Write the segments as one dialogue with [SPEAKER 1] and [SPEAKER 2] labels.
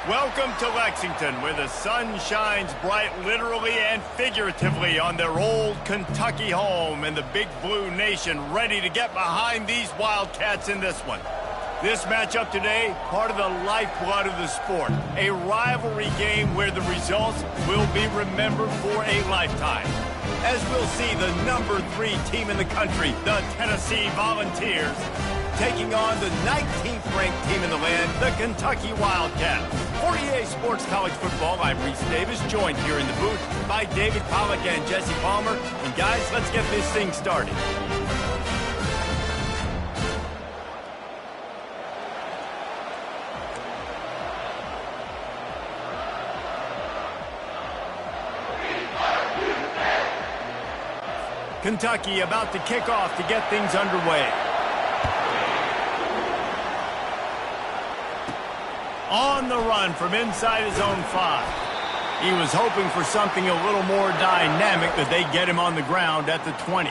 [SPEAKER 1] Welcome to Lexington, where the sun shines bright literally and figuratively on their old Kentucky home, and the Big Blue Nation ready to get behind these Wildcats in this one. This matchup today, part of the lifeblood of the sport, a rivalry game where the results will be remembered for a lifetime. As we'll see, the number 3 team in the country, the Tennessee Volunteers, taking on the 19th ranked team in the land, the Kentucky Wildcats. For EA Sports College Football, I'm Reese Davis, joined here in the booth by David Pollack and Jesse Palmer. And guys, let's get this thing started. Kentucky about to kick off to get things underway. On the run from inside his own 5. He was hoping for something a little more dynamic, that they get him on the ground at the 20.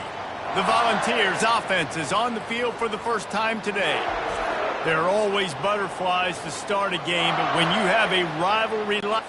[SPEAKER 1] The Volunteers offense is on the field for the first time today. There are always butterflies to start a game, but when you have a rivalry like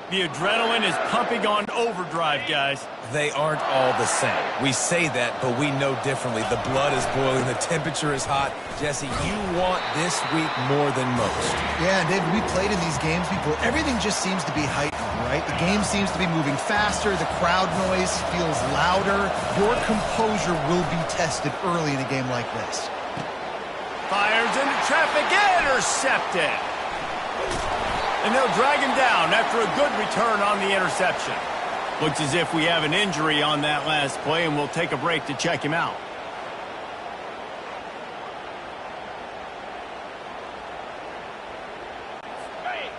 [SPEAKER 1] The adrenaline is pumping on overdrive, guys.
[SPEAKER 2] They aren't all the same. We say that, but we know differently. The blood is boiling. The temperature is hot. Jesse, you want this week more than most.
[SPEAKER 3] Yeah, David, we played in these games before. Everything just seems to be heightened, right? The game seems to be moving faster. The crowd noise feels louder. Your composure will be tested early in a game like this.
[SPEAKER 1] Fires into traffic, intercepted. And they'll drag him down after a good return on the interception. Looks as if we have an injury on that last play, and we'll take a break to check him out.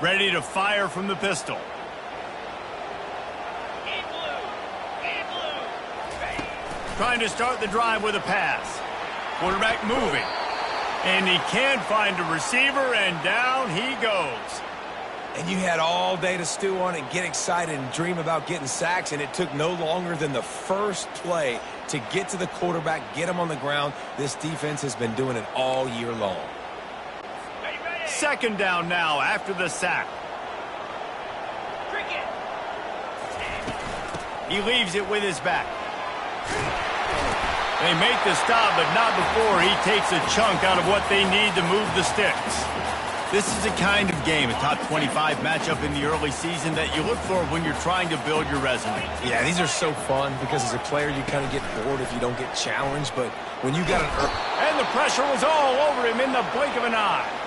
[SPEAKER 1] Ready to fire from the pistol. Trying to start the drive with a pass. Quarterback moving. And he can't find a receiver, and down he goes.
[SPEAKER 2] And you had all day to stew on it and get excited and dream about getting sacks, and it took no longer than the first play to get to the quarterback, get him on the ground. This defense has been doing it all year long.
[SPEAKER 1] Second down now after the sack. He leaves it with his back. They make the stop, but not before he takes a chunk out of what they need to move the sticks. This is a kind of game, a top 25 matchup in the early season that you look for when you're trying to build your resume.
[SPEAKER 2] Yeah, these are so fun because as a player you kind of get bored if you don't get challenged, but when you got an...
[SPEAKER 1] And the pressure was all over him in the blink of an eye.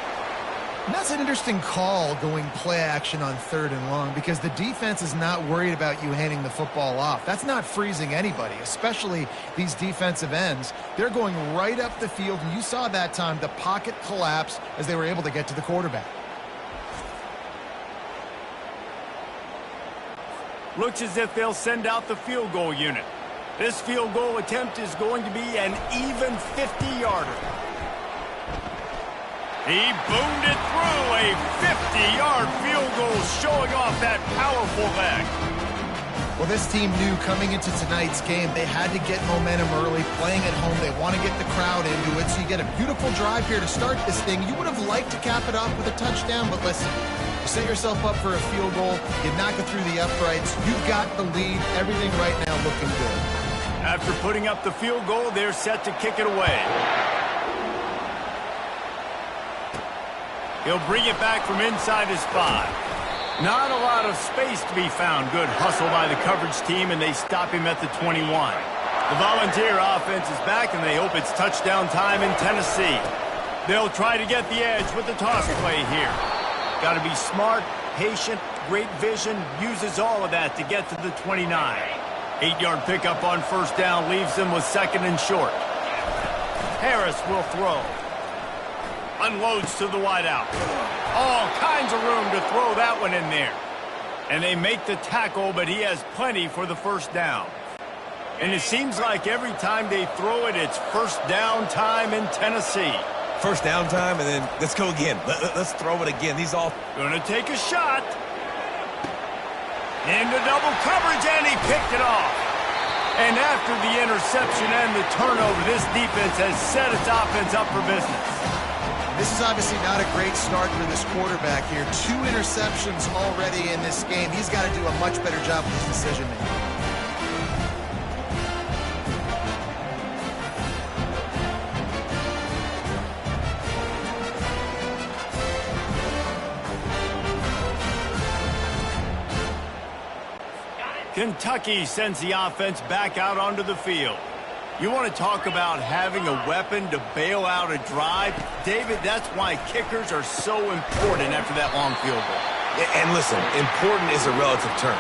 [SPEAKER 3] And that's an interesting call, going play action on 3rd and long, because the defense is not worried about you handing the football off. That's not freezing anybody, especially these defensive ends. They're going right up the field, and you saw that time the pocket collapse as they were able to get to the quarterback.
[SPEAKER 1] Looks as if they'll send out the field goal unit. This field goal attempt is going to be an even 50-yarder. He boomed it through, a 50-yard field goal, showing off that powerful leg.
[SPEAKER 3] Well, this team knew coming into tonight's game they had to get momentum early, playing at home. They want to get the crowd into it, so you get a beautiful drive here to start this thing. You would have liked to cap it off with a touchdown, but listen, you set yourself up for a field goal, you knock it through the uprights, you've got the lead, everything right now looking good.
[SPEAKER 1] After putting up the field goal, they're set to kick it away. He'll bring it back from inside his 5. Not a lot of space to be found. Good hustle by the coverage team, and they stop him at the 21. The Volunteer offense is back, and they hope it's touchdown time in Tennessee. They'll try to get the edge with the toss play here. Got to be smart, patient, great vision, uses all of that to get to the 29. 8-yard pickup on first down leaves them with 2nd and short. Harris will throw. Unloads to the wideout. All kinds of room to throw that one in there. And they make the tackle, but he has plenty for the first down. And it seems like every time they throw it, it's first down time in Tennessee.
[SPEAKER 2] First down time, and then let's go again. Let's throw it again. These all...
[SPEAKER 1] Gonna take a shot. Into double coverage, and he picked it off. And after the interception and the turnover, this defense has set its offense up for business.
[SPEAKER 3] This is obviously not a great start for this quarterback here. 2 interceptions already in this game. He's got to do a much better job with his decision-making.
[SPEAKER 1] Kentucky sends the offense back out onto the field. You want to talk about having a weapon to bail out a drive? David, that's why kickers are so important after that long field goal.
[SPEAKER 2] And listen, important is a relative term.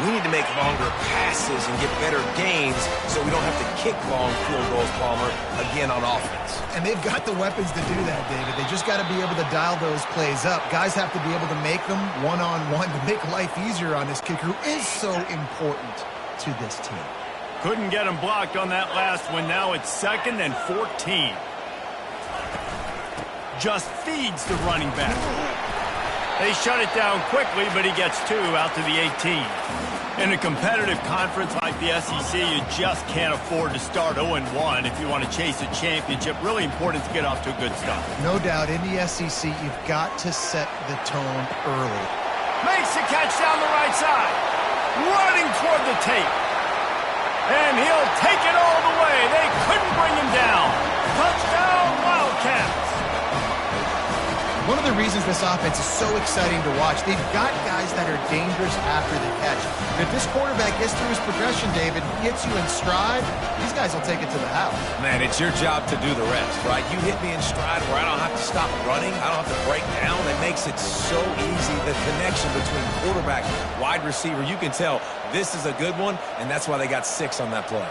[SPEAKER 2] We need to make longer passes and get better gains so we don't have to kick long field goals, Palmer, again on offense.
[SPEAKER 3] And they've got the weapons to do that, David. They just got to be able to dial those plays up. Guys have to be able to make them one-on-one to make life easier on this kicker, who is so important to this team.
[SPEAKER 1] Couldn't get him blocked on that last one. Now it's 2nd and 14. Just feeds the running back. They shut it down quickly, but he gets 2 out to the 18. In a competitive conference like the SEC, you just can't afford to start 0-1 if you want to chase a championship. Really important to get off to a good start.
[SPEAKER 3] No doubt, in the SEC, you've got to set the tone early.
[SPEAKER 1] Makes the catch down the right side. Running toward the tape. And he'll take it all the way. They couldn't bring him down. Touchdown, Wildcats.
[SPEAKER 3] One of the reasons this offense is so exciting to watch, they've got guys that are dangerous after the catch. If this quarterback gets through his progression, David, hits you in stride, these guys will take it to the house.
[SPEAKER 2] Man, it's your job to do the rest, right? You hit me in stride where I don't have to stop running. I don't have to break down. It makes it so easy. The connection between quarterback, wide receiver, you can tell this is a good one, and that's why they got 6 on that play.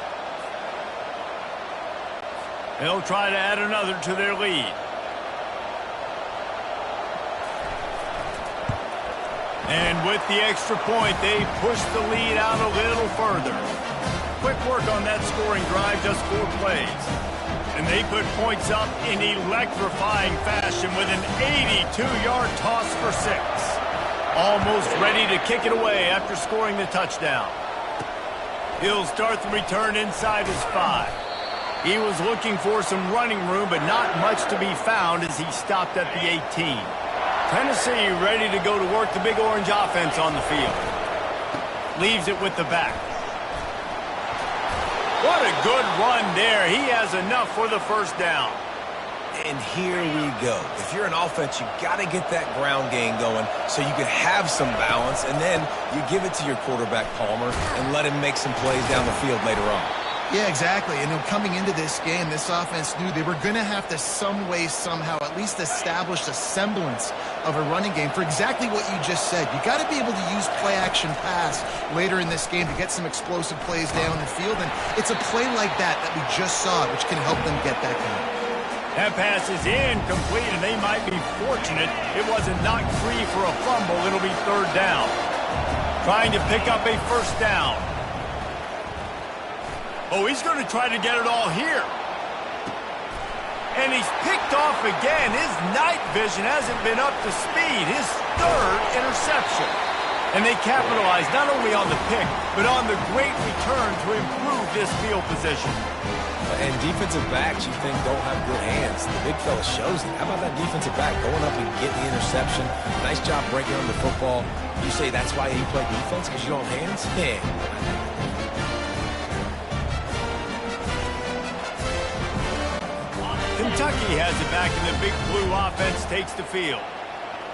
[SPEAKER 1] They'll try to add another to their lead. And with the extra point, they push the lead out a little further. Quick work on that scoring drive, just 4 plays. And they put points up in electrifying fashion with an 82-yard toss for 6. Almost ready to kick it away after scoring the touchdown. He'll start the return inside his 5. He was looking for some running room, but not much to be found as he stopped at the 18. Tennessee ready to go to work the Big Orange offense on the field. Leaves it with the back. What a good run there. He has enough for the first down.
[SPEAKER 2] And here we go. If you're an offense, you got to get that ground game going so you can have some balance, and then you give it to your quarterback, Palmer, and let him make some plays down the field later on.
[SPEAKER 3] Yeah, exactly. And coming into this game, this offense knew they were going to have to some way, somehow, at least establish a semblance of a running game for exactly what you just said. You got to be able to use play-action pass later in this game to get some explosive plays down the field. And it's a play like that we just saw, which can help them get that going.
[SPEAKER 1] That pass is incomplete, and they might be fortunate it wasn't knocked free for a fumble. It'll be 3rd down. Trying to pick up a first down. Oh, he's going to try to get it all here. And he's picked off again. His night vision hasn't been up to speed. His 3rd interception. And they capitalize not only on the pick, but on the great return to improve this field position.
[SPEAKER 2] And defensive backs, you think, don't have good hands. The big fella shows it. How about that defensive back going up and getting the interception? Nice job breaking on the football. You say that's why you play defense, because you don't have hands? Yeah.
[SPEAKER 1] Kentucky has it back, and the Big Blue offense takes the field.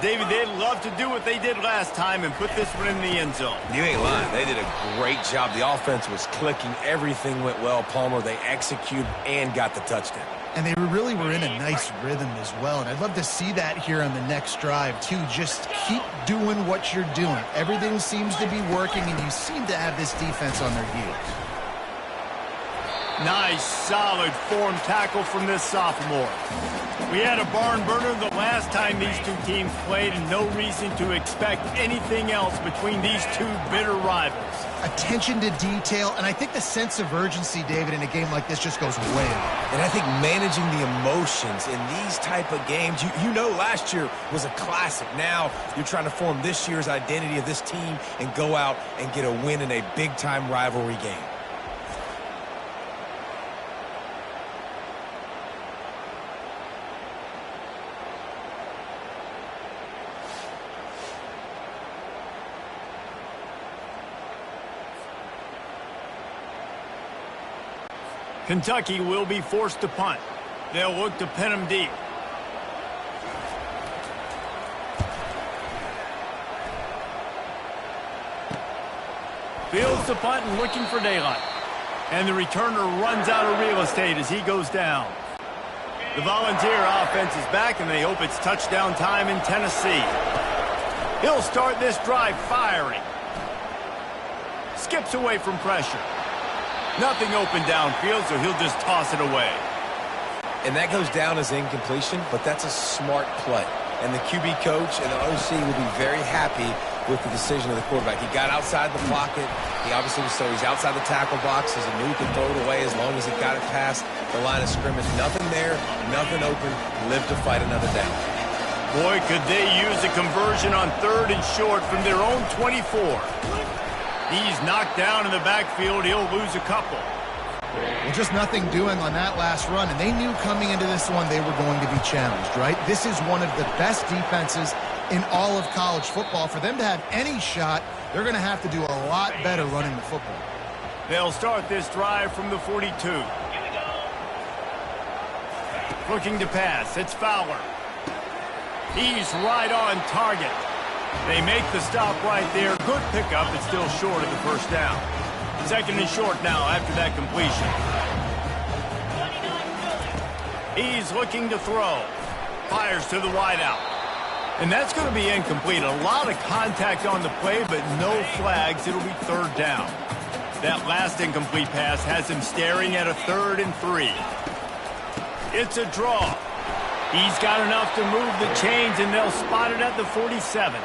[SPEAKER 1] David, they'd love to do what they did last time and put this one in the end zone.
[SPEAKER 2] You ain't lying. They did a great job. The offense was clicking. Everything went well. Palmer, they executed and got the touchdown.
[SPEAKER 3] And they really were in a nice rhythm as well. And I'd love to see that here on the next drive, too. Just keep doing what you're doing. Everything seems to be working, and you seem to have this defense on their heels.
[SPEAKER 1] Nice, solid form tackle from this sophomore. We had a barn burner the last time these two teams played, and no reason to expect anything else between these two bitter rivals.
[SPEAKER 3] Attention to detail, and I think the sense of urgency, David, in a game like this just goes way up.
[SPEAKER 2] And I think managing the emotions in these type of games, you know last year was a classic. Now you're trying to form this year's identity of this team and go out and get a win in a big-time rivalry game.
[SPEAKER 1] Kentucky will be forced to punt. They'll look to pin them deep. Fields the punt and looking for daylight. And the returner runs out of real estate as he goes down. The Volunteer offense is back, and they hope it's touchdown time in Tennessee. He'll start this drive firing. Skips away from pressure. Nothing open downfield, so he'll just toss it away.
[SPEAKER 2] And that goes down as incompletion, but that's a smart play. And the QB coach and the OC will be very happy with the decision of the quarterback. He got outside the pocket. He obviously was, so he's outside the tackle box. As a knew he could throw it away as long as he got it past the line of scrimmage. Nothing there, nothing open. Live to fight another down.
[SPEAKER 1] Boy, could they use a conversion on 3rd and short from their own 24. He's knocked down in the backfield. He'll lose a couple.
[SPEAKER 3] Well, just nothing doing on that last run, and they knew coming into this one they were going to be challenged, right? This is one of the best defenses in all of college football. For them to have any shot, they're going to have to do a lot better running the football.
[SPEAKER 1] They'll start this drive from the 42. Looking to pass. It's Fowler. He's right on target. They make the stop right there. Good pickup. It's still short of the first down. Second and short now after that completion. He's looking to throw. Fires to the wideout. And that's going to be incomplete. A lot of contact on the play, but no flags. It'll be third down. That last incomplete pass has him staring at a 3rd and 3. It's a draw. He's got enough to move the chains, and they'll spot it at the 47.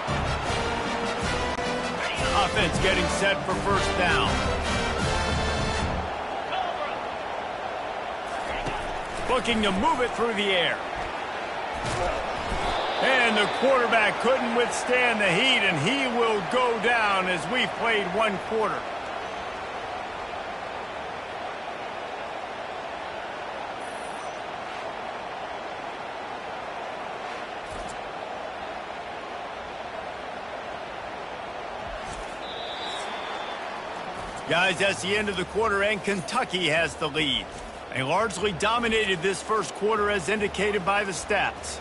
[SPEAKER 1] Offense getting set for first down. Looking to move it through the air. And the quarterback couldn't withstand the heat, and he will go down as we played one quarter. Guys, that's the end of the quarter, and Kentucky has the lead. They largely dominated this first quarter as indicated by the stats.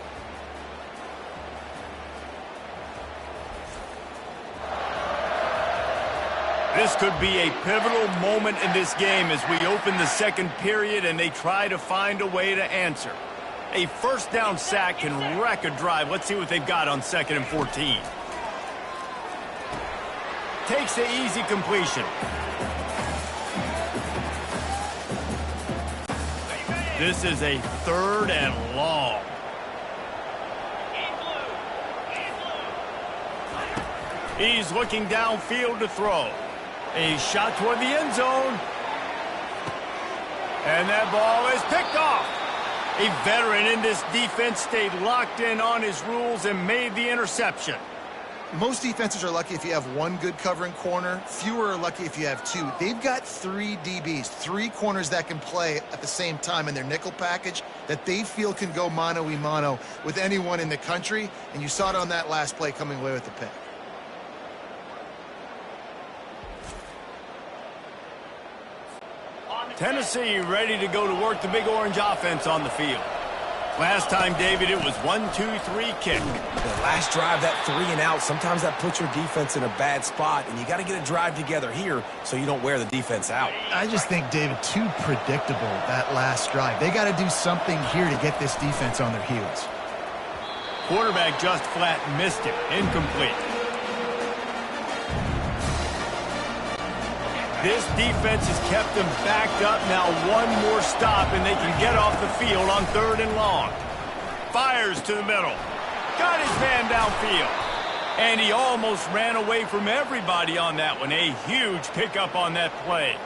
[SPEAKER 1] This could be a pivotal moment in this game as we open the second period and they try to find a way to answer. A first down sack can wreck a drive. Let's see what they've got on 2nd and 14. Takes the easy completion. This is a 3rd and long. He's looking downfield to throw. A shot toward the end zone. And that ball is picked off. A veteran in this defense stayed locked in on his rules and made the interception.
[SPEAKER 3] Most defenses are lucky if you have one good covering corner. Fewer are lucky if you have two. They've got 3 DBs, 3 corners that can play at the same time in their nickel package that they feel can go mano-a-mano with anyone in the country. And you saw it on that last play coming away with the pick.
[SPEAKER 1] Tennessee ready to go to work the Big Orange offense on the field. Last time, David, it was 1-2-3 kick.
[SPEAKER 2] The last drive, that 3 and out, sometimes that puts your defense in a bad spot, and you got to get a drive together here so you don't wear the defense out.
[SPEAKER 3] I just think, David, too predictable, that last drive. They got to do something here to get this defense on their heels.
[SPEAKER 1] Quarterback just flat missed it. Incomplete. This defense has kept them backed up. Now one more stop, and they can get off the field on 3rd and long. Fires to the middle. Got his man downfield. And he almost ran away from everybody on that one. A huge pickup on that play.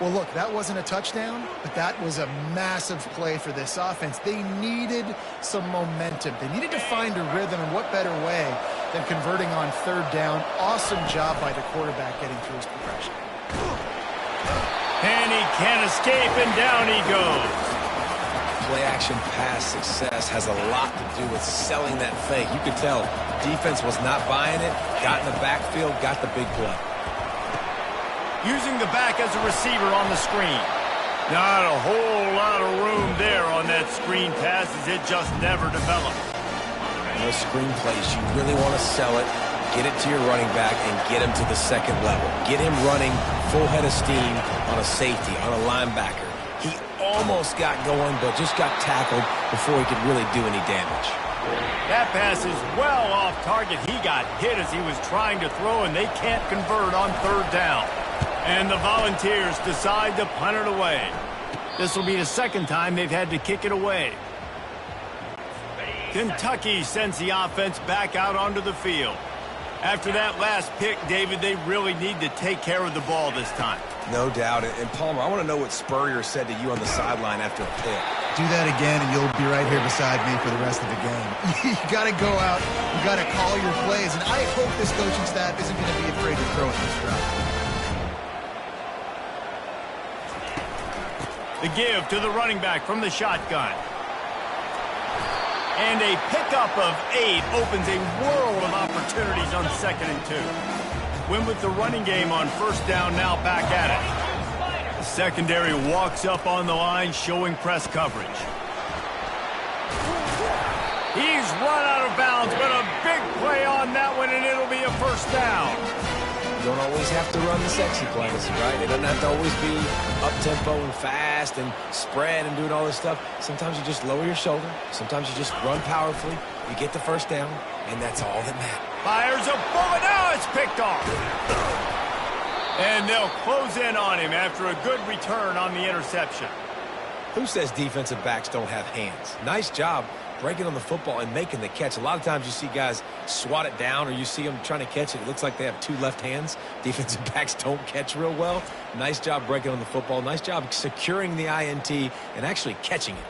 [SPEAKER 3] Well, look, that wasn't a touchdown, but that was a massive play for this offense. They needed some momentum. They needed to find a rhythm, and what better way than converting on 3rd down. Awesome job by the quarterback getting through his progression.
[SPEAKER 1] And he can't escape, and down he goes.
[SPEAKER 2] Play-action pass success has a lot to do with selling that fake. You could tell defense was not buying it, got in the backfield, got the big play.
[SPEAKER 1] Using the back as a receiver on the screen. Not a whole lot of room there on that screen pass as it just never developed.
[SPEAKER 2] Those screen plays, you really want to sell it, get it to your running back, and get him to the second level. Get him running full head of steam on a safety, on a linebacker. He almost got going, but just got tackled before he could really do any damage.
[SPEAKER 1] That pass is well off target. He got hit as he was trying to throw, and they can't convert on 3rd down. And the Volunteers decide to punt it away. This will be the 2nd time they've had to kick it away. Kentucky sends the offense back out onto the field. After that last pick, David, they really need to take care of the ball this time.
[SPEAKER 2] No doubt. And Palmer, I want to know what Spurrier said to you on the sideline after a pick.
[SPEAKER 3] Do that again, and you'll be right here beside me for the rest of the game. You got to go out. You got to call your plays, and I hope this coaching staff isn't going to be afraid to throw it this route. The
[SPEAKER 1] give to the running back from the shotgun. And a pickup of 8 opens a world of opportunities on 2nd and 2. Win with the running game on 1st down, now back at it. The secondary walks up on the line, showing press coverage. He's run out of bounds, but a big play on that one, and it'll be a 1st down.
[SPEAKER 2] You don't always have to run the sexy plays, right? It doesn't have to always be up-tempo and fast and spread and doing all this stuff. Sometimes you just lower your shoulder. Sometimes you just run powerfully. You get the 1st down, and that's all that matters.
[SPEAKER 1] Fires a bullet. Now it's picked off. And they'll close in on him after a good return on the interception.
[SPEAKER 2] Who says defensive backs don't have hands? Nice job breaking on the football and making the catch. A lot of times you see guys swat it down, or you see them trying to catch it. It looks like they have 2 left hands. Defensive backs don't catch real well. Nice job breaking on the football. Nice job securing the INT and actually catching it.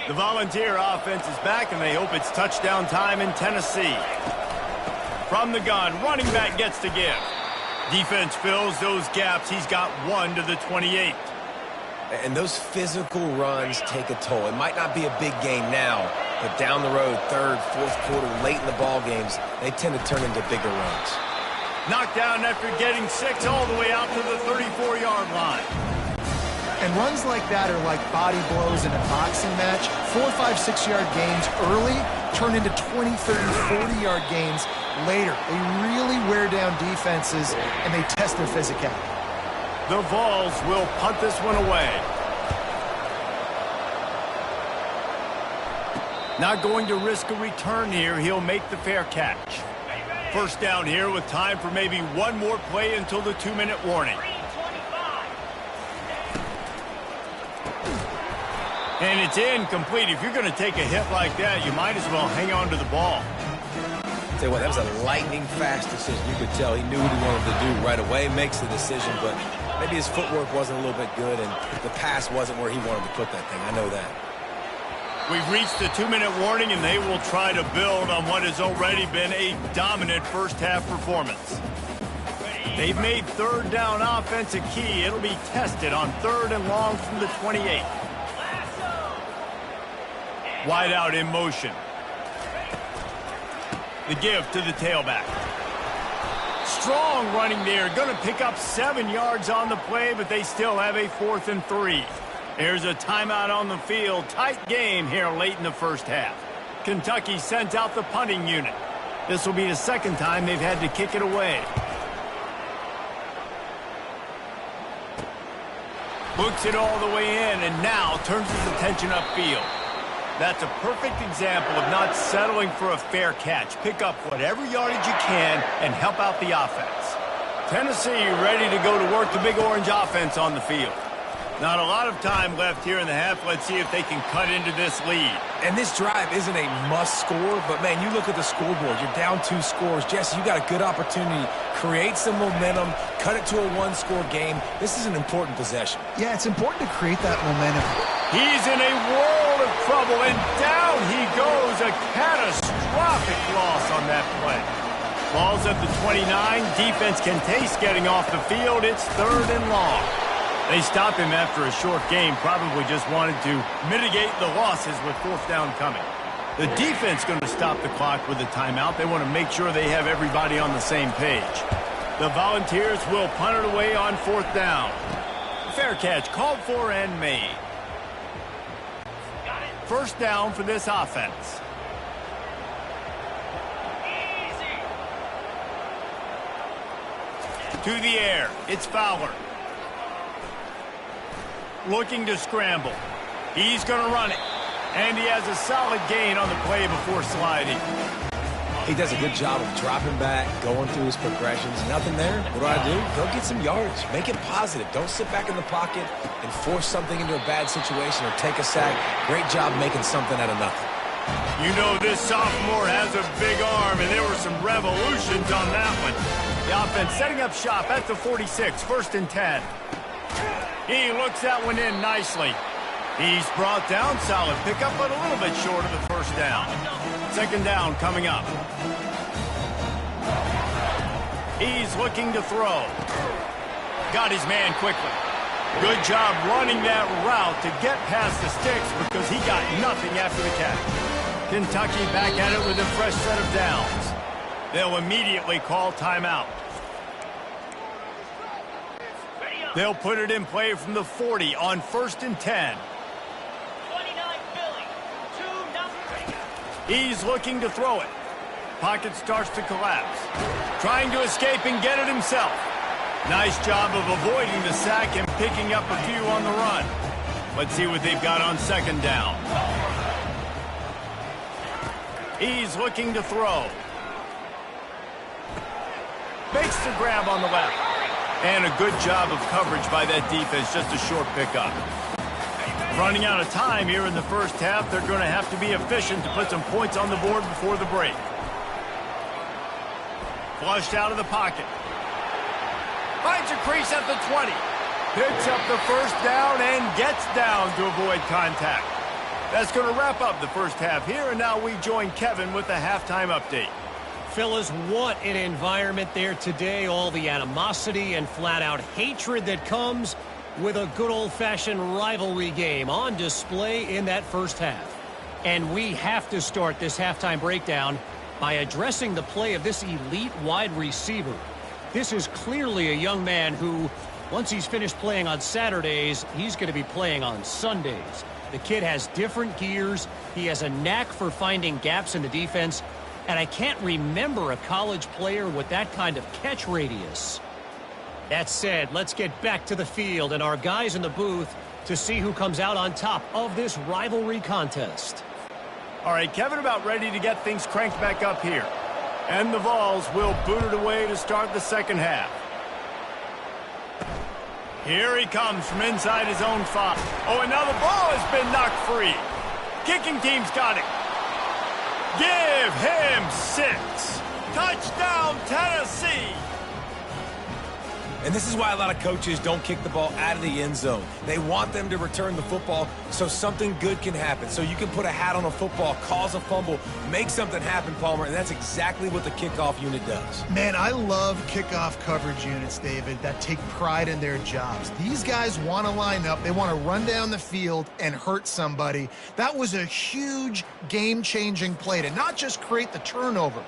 [SPEAKER 1] The Volunteer offense is back, and they hope it's touchdown time in Tennessee. From the gun, running back gets to give. Defense fills those gaps. He's got 1 to the 28.
[SPEAKER 2] And those physical runs take a toll. It might not be a big game now, but down the road, 3rd, 4th quarter, late in the ball games, they tend to turn into bigger runs.
[SPEAKER 1] Knocked down after getting 6 all the way out to the 34-yard line.
[SPEAKER 3] And runs like that are like body blows in a boxing match. 4, 5, 6-yard gains early turn into 20, 30, 40-yard gains later. They really wear down defenses, and they test their physicality.
[SPEAKER 1] The Vols will punt this one away. Not going to risk a return here. He'll make the fair catch. 1st down here with time for maybe one more play until the 2-minute warning. And it's incomplete. If you're going to take a hit like that, you might as well hang on to the ball.
[SPEAKER 2] Tell you what, that was a lightning-fast decision. You could tell he knew what he wanted to do right away, makes the decision, but maybe his footwork wasn't a little bit good, and the pass wasn't where he wanted to put that thing. I know that.
[SPEAKER 1] We've reached the 2-minute warning, and they will try to build on what has already been a dominant first-half performance. They've made 3rd down offense a key. It'll be tested on 3rd and long from the 28. Wide out in motion. The give to the tailback. Strong running there. Going to pick up 7 yards on the play, but they still have a 4th and 3. There's a timeout on the field. Tight game here late in the 1st half. Kentucky sent out the punting unit. This will be the 2nd time they've had to kick it away. Books it all the way in, and now turns his attention upfield. That's a perfect example of not settling for a fair catch. Pick up whatever yardage you can and help out the offense. Tennessee ready to go to work the Big Orange offense on the field. Not a lot of time left here in the half. Let's see if they can cut into this lead.
[SPEAKER 2] And this drive isn't a must score, but, man, you look at the scoreboard. You're down 2 scores. Jesse, you got a good opportunity. Create some momentum. Cut it to a 1-score game. This is an important possession.
[SPEAKER 3] Yeah, it's important to create that momentum.
[SPEAKER 1] He's in a world of trouble, and down he goes. A catastrophic loss on that play. Ball's at the 29. Defense can taste getting off the field. It's 3rd and long. They stopped him after a short game, probably just wanted to mitigate the losses with 4th down coming. The defense going to stop the clock with a timeout. They want to make sure they have everybody on the same page. The Volunteers will punt it away on 4th down. Fair catch called for and made. 1st down for this offense. To the air, it's Fowler. Looking to scramble. He's going to run it. And he has a solid gain on the play before sliding.
[SPEAKER 2] He does a good job of dropping back, going through his progressions. Nothing there. What do? Go get some yards. Make it positive. Don't sit back in the pocket and force something into a bad situation or take a sack. Great job making something out of nothing.
[SPEAKER 1] You know this sophomore has a big arm, and there were some revolutions on that one. The offense setting up shop at the 46, 1st and 10. He looks that one in nicely. He's brought down, solid pickup, but a little bit short of the 1st down. 2nd down coming up. He's looking to throw. Got his man quickly. Good job running that route to get past the sticks because he got nothing after the catch. Kentucky back at it with a fresh set of downs. They'll immediately call timeout. They'll put it in play from the 40 on 1st and 10.
[SPEAKER 4] 29 Philly. 2-0.
[SPEAKER 1] He's looking to throw it. Pocket starts to collapse. Trying to escape and get it himself. Nice job of avoiding the sack and picking up a few on the run. Let's see what they've got on 2nd down. He's looking to throw. Makes the grab on the left. And a good job of coverage by that defense, just a short pickup. Running out of time here in the first half, they're going to have to be efficient to put some points on the board before the break. Flushed out of the pocket. Finds a crease at the 20. Picks up the first down and gets down to avoid contact. That's going to wrap up the first half here, and now we join Kevin with the halftime update.
[SPEAKER 5] Fellas, what an environment there today. All the animosity and flat-out hatred that comes with a good old-fashioned rivalry game on display in that first half. And we have to start this halftime breakdown by addressing the play of this elite wide receiver. This is clearly a young man who, once he's finished playing on Saturdays, he's going to be playing on Sundays. The kid has different gears. He has a knack for finding gaps in the defense. And I can't remember a college player with that kind of catch radius. That said, let's get back to the field and our guys in the booth to see who comes out on top of this rivalry contest.
[SPEAKER 1] All right, Kevin about ready to get things cranked back up here. And the Vols will boot it away to start the second half. Here he comes from inside his own 5. Oh, and now the ball has been knocked free. Kicking team's got it. Give him 6. Touchdown, Tennessee.
[SPEAKER 2] And this is why a lot of coaches don't kick the ball out of the end zone. They want them to return the football so something good can happen. So you can put a hat on a football, cause a fumble, make something happen, Palmer, and that's exactly what the kickoff unit does.
[SPEAKER 3] Man, I love kickoff coverage units, David, that take pride in their jobs. These guys want to line up. They want to run down the field and hurt somebody. That was a huge game-changing play to not just create the turnover,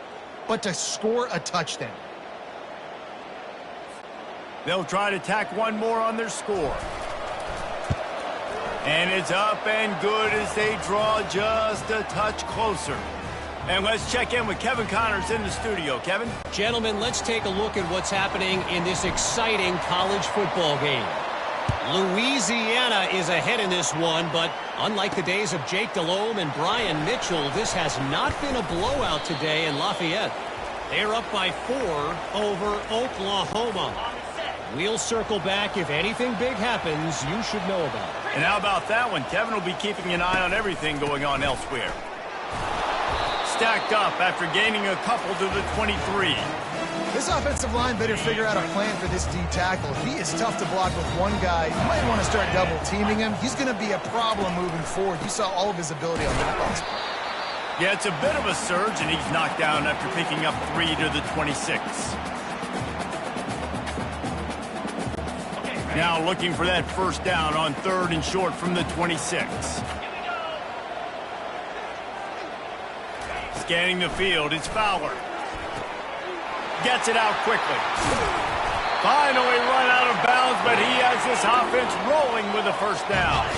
[SPEAKER 3] but to score a touchdown.
[SPEAKER 1] They'll try to tack one more on their score. And it's up and good as they draw just a touch closer. And let's check in with Kevin Connors in the studio. Kevin?
[SPEAKER 5] Gentlemen, let's take a look at what's happening in this exciting college football game. Louisiana is ahead in this one, but unlike the days of Jake Delhomme and Brian Mitchell, this has not been a blowout today in Lafayette. They're up by 4 over Oklahoma. We'll circle back. If anything big happens, you should know about it.
[SPEAKER 1] And how about that one? Kevin will be keeping an eye on everything going on elsewhere. Stacked up after gaining a couple to the 23.
[SPEAKER 3] This offensive line better figure out a plan for this D tackle. If he is tough to block with one guy, you might want to start double teaming him. He's going to be a problem moving forward. You saw all of his ability on that last play.
[SPEAKER 1] Yeah, it's a bit of a surge, and he's knocked down after picking up 3 to the 26. Now looking for that first down on 3rd and short from the 26. Scanning the field, it's Fowler. Gets it out quickly. Finally run out of bounds, but he has this offense rolling with a first down.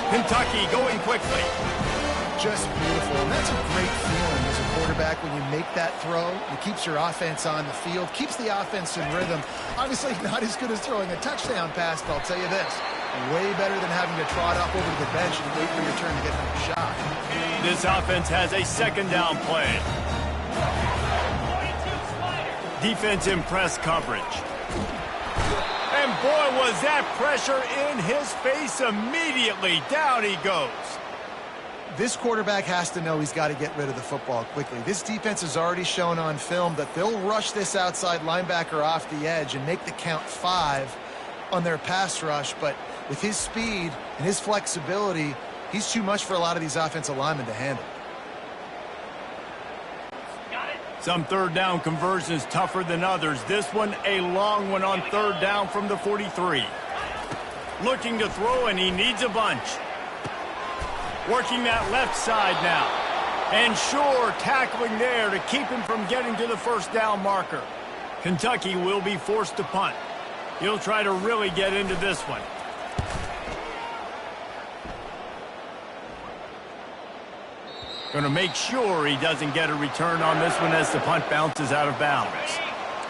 [SPEAKER 1] Kentucky going quickly.
[SPEAKER 3] Just beautiful. And that's a great feeling as a quarterback when you make that throw. It keeps your offense on the field, keeps the offense in rhythm. Obviously not as good as throwing a touchdown pass, but I'll tell you this, way better than having to trot up over to the bench and wait for your turn to get another shot.
[SPEAKER 1] This offense has a second down play. Defense in press coverage. And boy, was that pressure in his face immediately. Down he goes.
[SPEAKER 3] This quarterback has to know he's got to get rid of the football quickly. This defense has already shown on film that they'll rush this outside linebacker off the edge and make the count 5 on their pass rush. But with his speed and his flexibility, he's too much for a lot of these offensive linemen to handle.
[SPEAKER 1] Some third down conversions tougher than others. This one a long one on 3rd down from the 43. Looking to throw, and he needs a bunch. Working that left side now. And sure, tackling there to keep him from getting to the first down marker. Kentucky will be forced to punt. He'll try to really get into this one. Going to make sure he doesn't get a return on this one as the punt bounces out of bounds.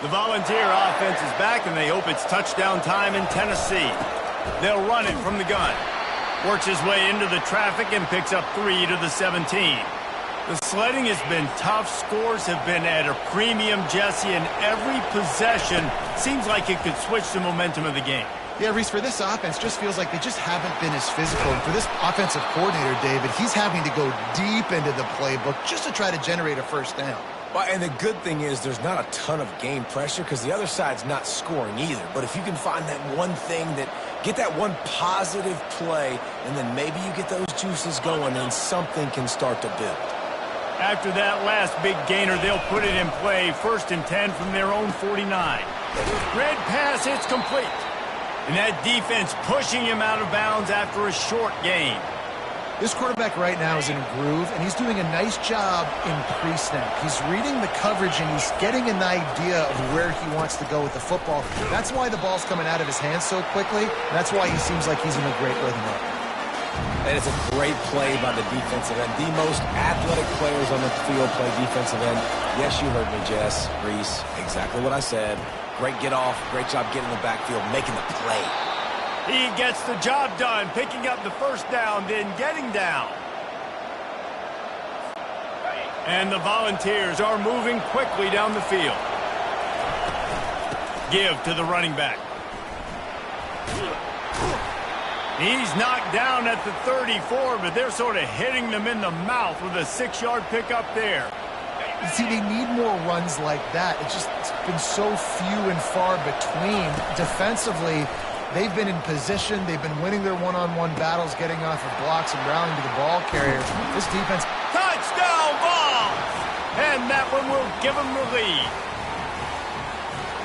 [SPEAKER 1] The Volunteer offense is back, and they hope it's touchdown time in Tennessee. They'll run it from the gun. Works his way into the traffic and picks up 3 to the 17. The sledding has been tough. Scores have been at a premium, Jesse, and every possession seems like it could switch the momentum of the game.
[SPEAKER 3] Yeah, Reese, for this offense, just feels like they just haven't been as physical. And for this offensive coordinator, David, he's having to go deep into the playbook just to try to generate a first down.
[SPEAKER 2] Well, and the good thing is there's not a ton of game pressure because the other side's not scoring either. But if you can find that one thing get that one positive play, and then maybe you get those juices going, and something can start to build.
[SPEAKER 1] After that last big gainer, they'll put it in play. 1st and 10 from their own 49. Red pass, it's complete. And that defense pushing him out of bounds after a short gain.
[SPEAKER 3] This quarterback right now is in a groove, and he's doing a nice job in pre-snap. He's reading the coverage, and he's getting an idea of where he wants to go with the football. That's why the ball's coming out of his hands so quickly. That's why he seems like he's in a great rhythm up.
[SPEAKER 2] And it's a great play by the defensive end. The most athletic players on the field play defensive end. Yes, you heard me, Jess, Reese. Exactly what I said. Great get off. Great job getting in the backfield, making the play.
[SPEAKER 1] He gets the job done, picking up the first down, then getting down. And the Volunteers are moving quickly down the field. Give to the running back. He's knocked down at the 34, but they're sort of hitting them in the mouth with a 6-yard pickup there.
[SPEAKER 3] You see, they need more runs like that. It's been so few and far between. Defensively, they've been in position. They've been winning their one-on-one battles, getting off of blocks and rallying to the ball carrier. This defense...
[SPEAKER 1] Touchdown ball! And that one will give them the lead.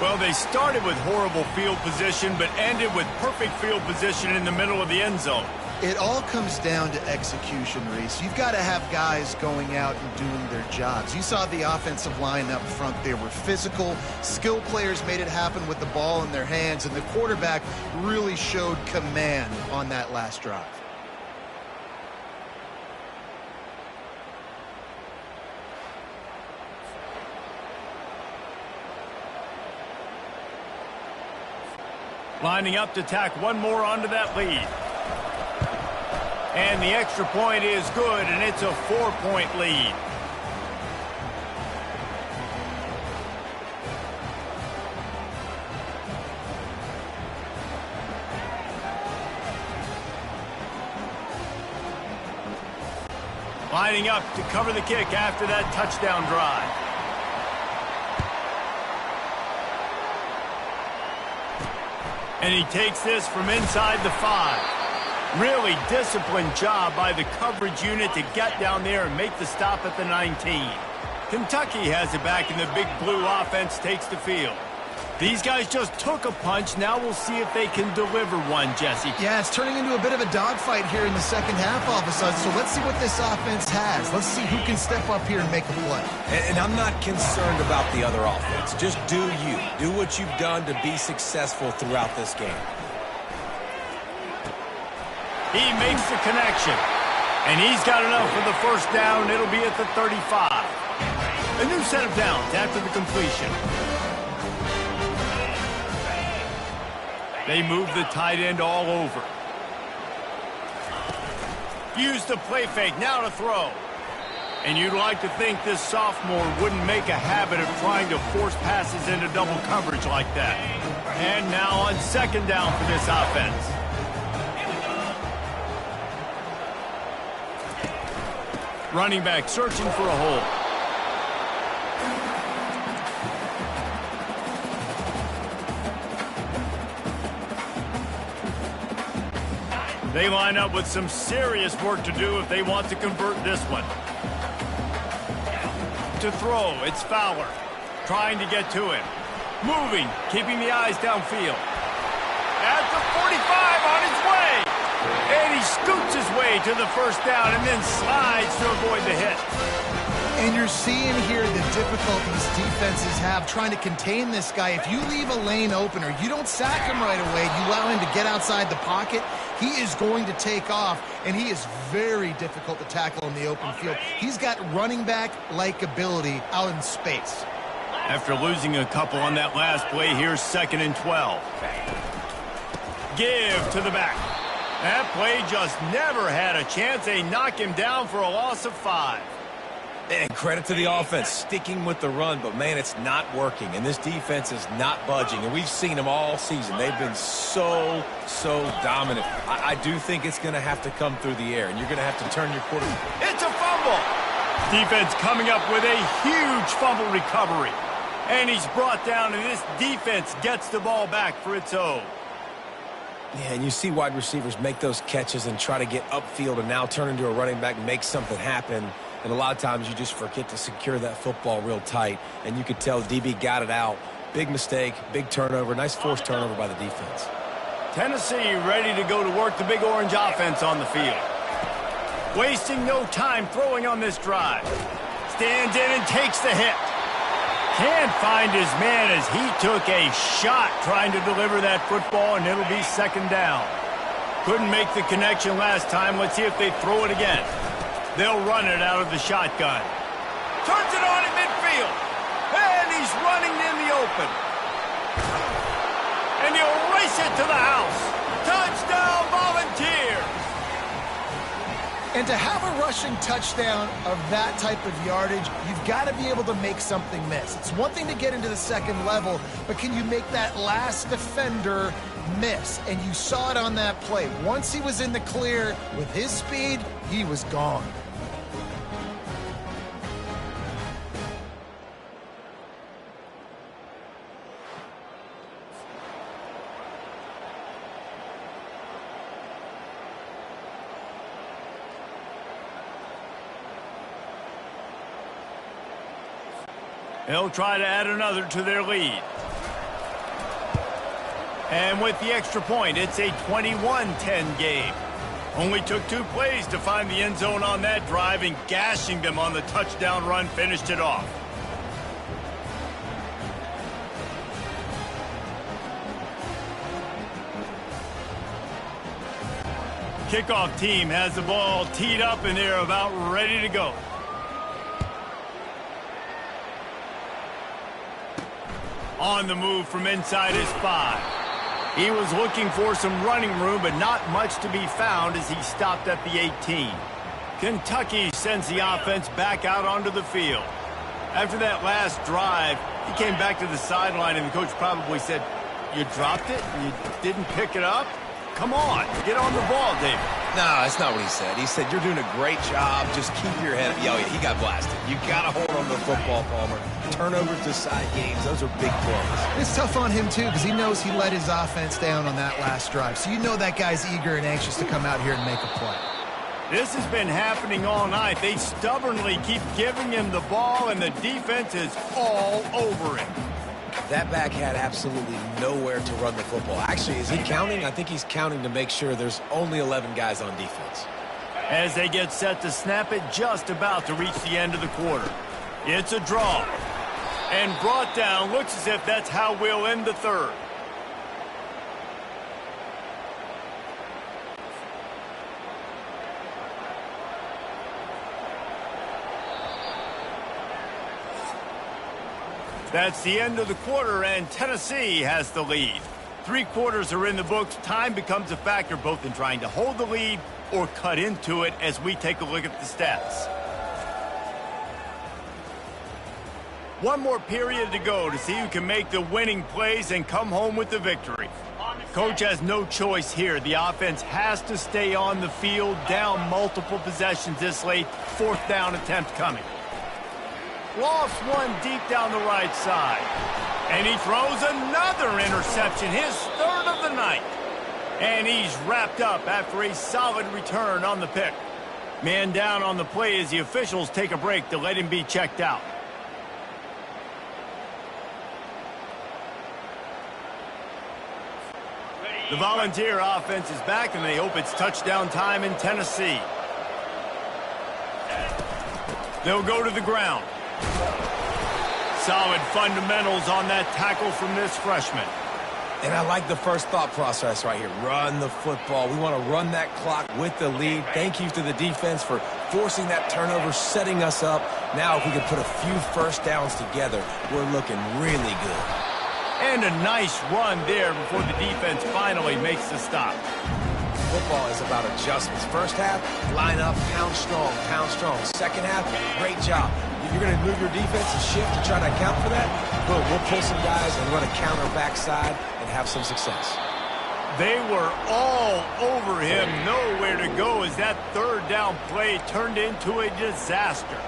[SPEAKER 1] Well, they started with horrible field position, but ended with perfect field position in the middle of the end zone.
[SPEAKER 3] It all comes down to execution, Reese. You've got to have guys going out and doing their jobs. You saw the offensive line up front. They were physical. Skill players made it happen with the ball in their hands, and the quarterback really showed command on that last drive.
[SPEAKER 1] Lining up to tack one more onto that lead. And the extra point is good, and it's a 4-point lead. Lining up to cover the kick after that touchdown drive. And he takes this from inside the 5. Really disciplined job by the coverage unit to get down there and make the stop at the 19. Kentucky has it back, and the big blue offense takes the field. These guys just took a punch. Now we'll see if they can deliver one, Jesse.
[SPEAKER 3] Yeah, it's turning into a bit of a dogfight here in the second half all of a sudden. So let's see what this offense has. Let's see who can step up here and make a play.
[SPEAKER 2] And I'm not concerned about the other offense. Just do you. Do what you've done to be successful throughout this game.
[SPEAKER 1] He makes the connection. And he's got enough for the first down. It'll be at the 35. A new set of downs after the completion. They move the tight end all over. Use the play fake, now to throw. And you'd like to think this sophomore wouldn't make a habit of trying to force passes into double coverage like that. And now on second down for this offense. Running back searching for a hole. They line up with some serious work to do if they want to convert this one. To throw, it's Fowler. Trying to get to him. Moving, keeping the eyes downfield. at the 45 on his way. And he scoots his way to the first down and then slides to avoid the hit.
[SPEAKER 3] And you're seeing here the difficulties defenses have trying to contain this guy. If you leave a lane open or you don't sack him right away, you allow him to get outside the pocket, he is going to take off, and he is very difficult to tackle in the open field. He's got running back-like ability out in space.
[SPEAKER 1] After losing a couple on that last play, here's 2nd and 12. Give to the back. That play just never had a chance. They knock him down for a loss of 5.
[SPEAKER 2] And credit to the offense, sticking with the run, but, man, it's not working. And this defense is not budging. And we've seen them all season. They've been so dominant. I do think it's going to have to come through the air, and you're going to have to turn your quarterback.
[SPEAKER 1] It's a fumble. Defense coming up with a huge fumble recovery. And he's brought down, and this defense gets the ball back for its own.
[SPEAKER 2] Yeah, and you see wide receivers make those catches and try to get upfield and now turn into a running back and make something happen. And a lot of times you just forget to secure that football real tight. And you could tell DB got it out. Big mistake, big turnover, nice forced turnover by the defense.
[SPEAKER 1] Tennessee ready to go to work the big orange offense on the field. Wasting no time throwing on this drive. Stands in and takes the hit. Can't find his man as he took a shot trying to deliver that football, and it'll be 2nd down. Couldn't make the connection last time. Let's see if they throw it again. They'll run it out of the shotgun. Turns it on in midfield. And he's running in the open. And he'll race it to the house. Touchdown, Volunteers!
[SPEAKER 3] And to have a rushing touchdown of that type of yardage, you've got to be able to make something miss. It's one thing to get into the 2nd level, but can you make that last defender miss? And you saw it on that play. Once he was in the clear with his speed, he was gone.
[SPEAKER 1] They'll try to add another to their lead. And with the extra point, it's a 21-10 game. Only took 2 plays to find the end zone on that drive, and gashing them on the touchdown run finished it off. Kickoff team has the ball teed up, and they're about ready to go. On the move from inside his 5. He was looking for some running room, but not much to be found as he stopped at the 18. Kentucky sends the offense back out onto the field. After that last drive, he came back to the sideline, and the coach probably said, "You dropped it? You didn't pick it up? Come on, get on the ball, David."
[SPEAKER 2] No, that's not what he said. He said, "You're doing a great job. Just keep your head up." Yeah, he got blasted. You got to hold on to the football, Palmer. Turnovers decide games. Those are big plays.
[SPEAKER 3] It's tough on him, too, because he knows he let his offense down on that last drive. So you know that guy's eager and anxious to come out here and make a play.
[SPEAKER 1] This has been happening all night. They stubbornly keep giving him the ball, and the defense is all over him.
[SPEAKER 2] That back had absolutely nowhere to run the football. Actually, is he counting? I think he's counting to make sure there's only 11 guys on defense.
[SPEAKER 1] As they get set to snap it, just about to reach the end of the quarter. It's a draw. And brought down. Looks as if that's how we'll end the 3rd. That's the end of the quarter, and Tennessee has the lead. 3 quarters are in the books. Time becomes a factor both in trying to hold the lead or cut into it as we take a look at the stats. 1 more period to go to see who can make the winning plays and come home with the victory. Coach has no choice here. The offense has to stay on the field, down multiple possessions this late. 4th down attempt coming. Lost one deep down the right side. And he throws another interception, his 3rd of the night. And he's wrapped up after a solid return on the pick. Man down on the play as the officials take a break to let him be checked out. The Volunteer offense is back, and they hope it's touchdown time in Tennessee. They'll go to the ground. Solid fundamentals on that tackle from this freshman.
[SPEAKER 2] And I like the first thought process right here. Run the football. We want to run that clock with the lead. Thank you to the defense for forcing that turnover, setting us up. Now if we can put a few first downs together, we're looking really good.
[SPEAKER 1] And a nice run there before the defense finally makes the stop.
[SPEAKER 2] Football is about adjustments. First half, line up, pound strong, pound strong. Second half, great job. If you're going to move your defense and shift to try to account for that, boom, we'll pull some guys and run a counter backside and have some success.
[SPEAKER 1] They were all over him, nowhere to go as that third down play turned into a disaster.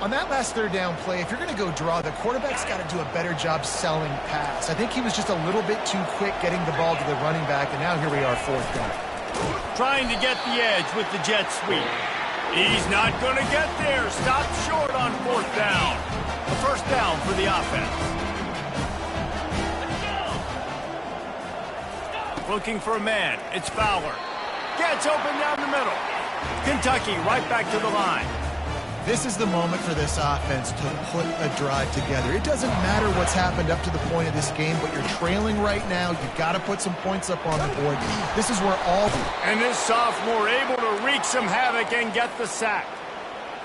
[SPEAKER 3] On that last third down play, if you're going to go draw, the quarterback's got to do a better job selling pass. I think he was just a little bit too quick getting the ball to the running back, and now here we are, fourth down.
[SPEAKER 1] Trying to get the edge with the jet sweep. He's not going to get there. Stopped short on fourth down. A first down for the offense. Looking for a man. It's Fowler. Gets open down the middle. Kentucky right back to the line.
[SPEAKER 3] This is the moment for this offense to put a drive together. It doesn't matter what's happened up to the point of this game, but you're trailing right now. You've got to put some points up on the board. This is where all...
[SPEAKER 1] And this sophomore able to wreak some havoc and get the sack.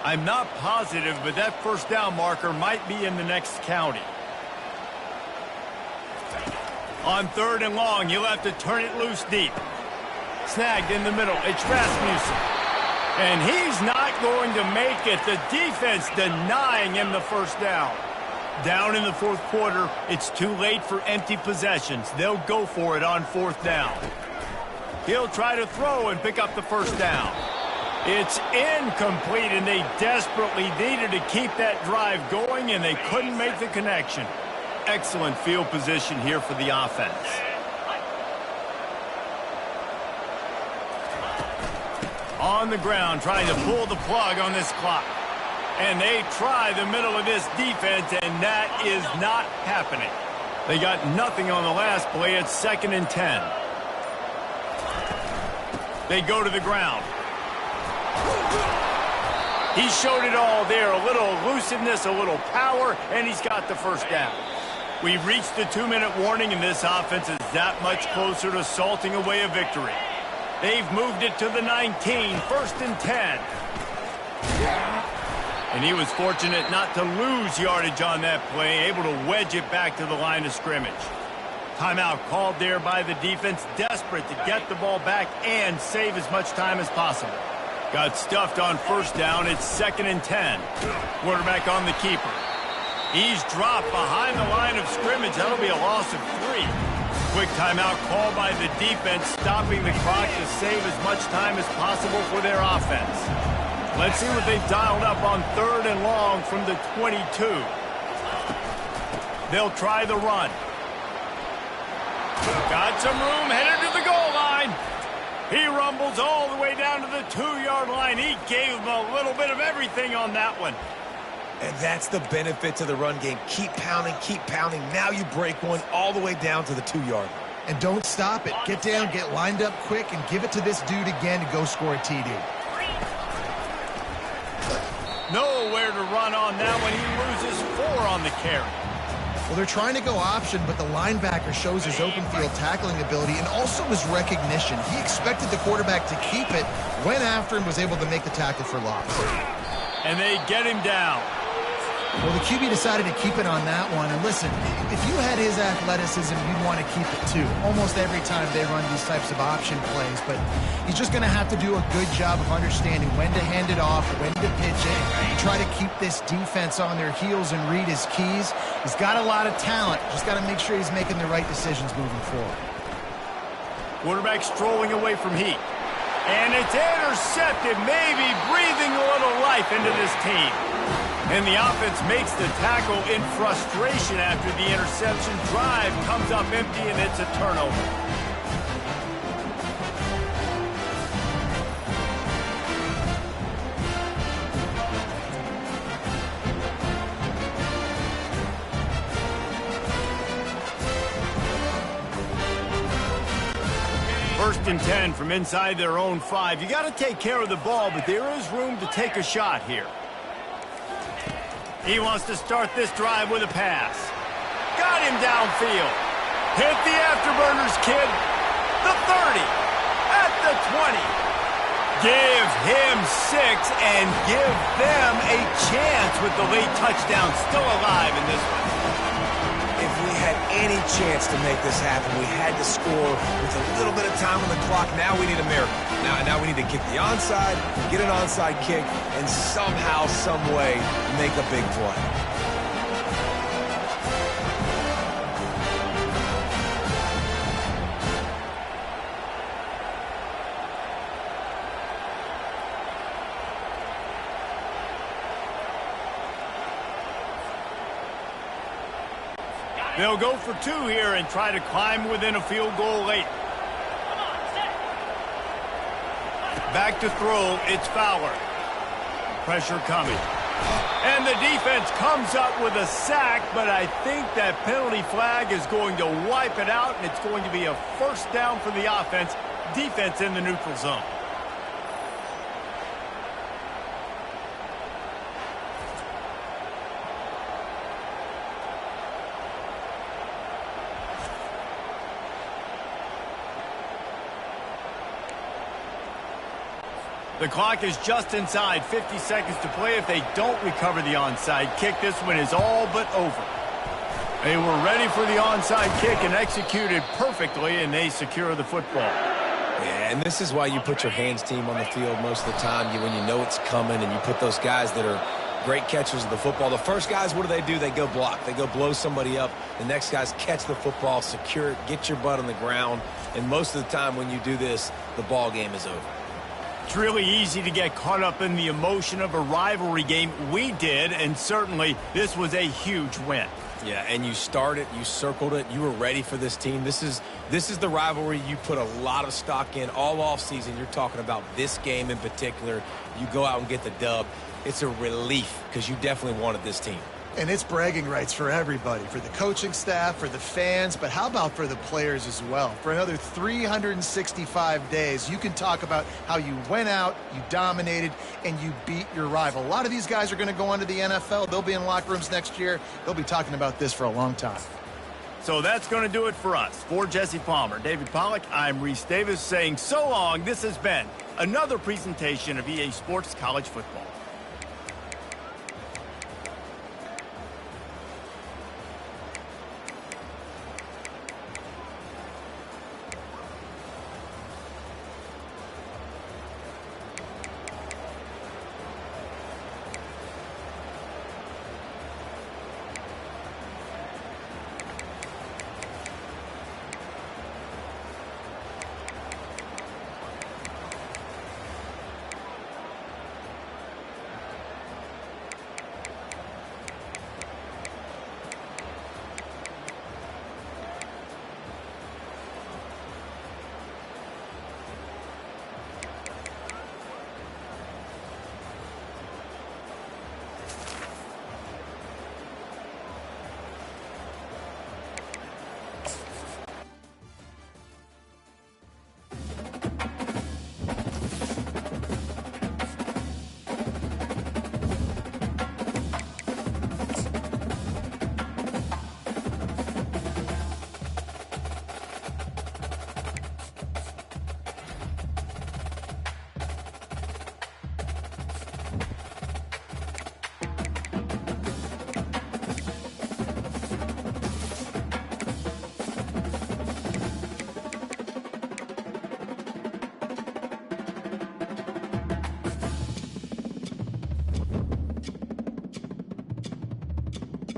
[SPEAKER 1] I'm not positive, but that first down marker might be in the next county. On third and long, you'll have to turn it loose deep. Snagged in the middle. It's Rasmussen. And he's not going to make it. The defense denying him the first down. Down in the fourth quarter, it's too late for empty possessions. They'll go for it on fourth down. He'll try to throw and pick up the first down. It's incomplete, and they desperately needed to keep that drive going, and they couldn't make the connection. Excellent field position here for the offense. On the ground, trying to pull the plug on this clock. And they try the middle of this defense, and that is not happening. They got nothing on the last play. It's 2nd and 10. They go to the ground. He showed it all there. A little elusiveness, a little power, and he's got the first down. We've reached the 2-minute warning, and this offense is that much closer to salting away a victory. They've moved it to the 19, 1st and 10. And he was fortunate not to lose yardage on that play, able to wedge it back to the line of scrimmage. Timeout called there by the defense, desperate to get the ball back and save as much time as possible. Got stuffed on first down. It's 2nd and 10. Quarterback on the keeper. He's dropped behind the line of scrimmage. That'll be a loss of 3. Quick timeout called by the defense, stopping the clock to save as much time as possible for their offense. Let's see what they've dialed up on third and long from the 22. They'll try the run. Got some room, headed to the goal line. He rumbles all the way down to the 2-yard line. He gave him a little bit of everything on that one.
[SPEAKER 2] And that's the benefit to the run game. Keep pounding, keep pounding. Now you break one all the way down to the 2-yard line.
[SPEAKER 3] And don't stop it. Get down, get lined up quick, and give it to this dude again to go score a TD.
[SPEAKER 1] Nowhere to run on that one. He loses 4 on the carry.
[SPEAKER 3] Well, they're trying to go option, but the linebacker shows his open field tackling ability and also his recognition. He expected the quarterback to keep it, went after and was able to make the tackle for loss.
[SPEAKER 1] And they get him down.
[SPEAKER 3] Well, the QB decided to keep it on that one. And listen, if you had his athleticism, you'd want to keep it too. Almost every time they run these types of option plays. But he's just going to have to do a good job of understanding when to hand it off, when to pitch it, try to keep this defense on their heels and read his keys. He's got a lot of talent. Just got to make sure he's making the right decisions moving forward.
[SPEAKER 1] Quarterback strolling away from heat. And it's intercepted, maybe breathing a little life into this team. And the offense makes the tackle in frustration after the interception. Drive comes up empty, and it's a turnover. and 10 from inside their own 5. You got to take care of the ball, but there is room to take a shot here. He wants to start this drive with a pass. Got him downfield. Hit the afterburners, kid. The 30. At the 20. Give him 6 and give them a chance with the late touchdown still alive in this one.
[SPEAKER 2] If we had any chance to make this happen, we had to score with a little bit of time on the clock. Now we need a miracle. Now we need to kick the onside, get an onside kick, and somehow, some way, make a big play.
[SPEAKER 1] They'll go for 2 here and try to climb within a field goal late. Back to throw, it's Fowler. Pressure coming. And the defense comes up with a sack, but I think that penalty flag is going to wipe it out, and it's going to be a first down for the offense. Defense in the neutral zone. The clock is just inside 50 seconds to play. If they don't recover the onside kick, this one is all but over. They were ready for the onside kick and executed perfectly, and they secure the football.
[SPEAKER 2] Yeah, and this is why you put your hands team on the field most of the time. When you know it's coming, and you put those guys that are great catchers of the football. The first guys, what do? They go block. They go blow somebody up. The next guys catch the football, secure it, get your butt on the ground. And most of the time when you do this, the ball game is over.
[SPEAKER 1] It's really easy to get caught up in the emotion of a rivalry game. We did, and certainly this was a huge win.
[SPEAKER 2] Yeah, and you started, you circled it, you were ready for this team. This is the rivalry you put a lot of stock in all offseason. You're talking about this game in particular. You go out and get the dub. It's a relief because you definitely wanted this team.
[SPEAKER 3] And it's bragging rights for everybody, for the coaching staff, for the fans, but how about for the players as well? For another 365 days, you can talk about how you went out, you dominated, and you beat your rival. A lot of these guys are going to go on to the NFL. They'll be in locker rooms next year. They'll be talking about this for a long time.
[SPEAKER 1] So that's going to do it for us. For Jesse Palmer, David Pollack, I'm Reese Davis saying so long. This has been another presentation of EA Sports College Football.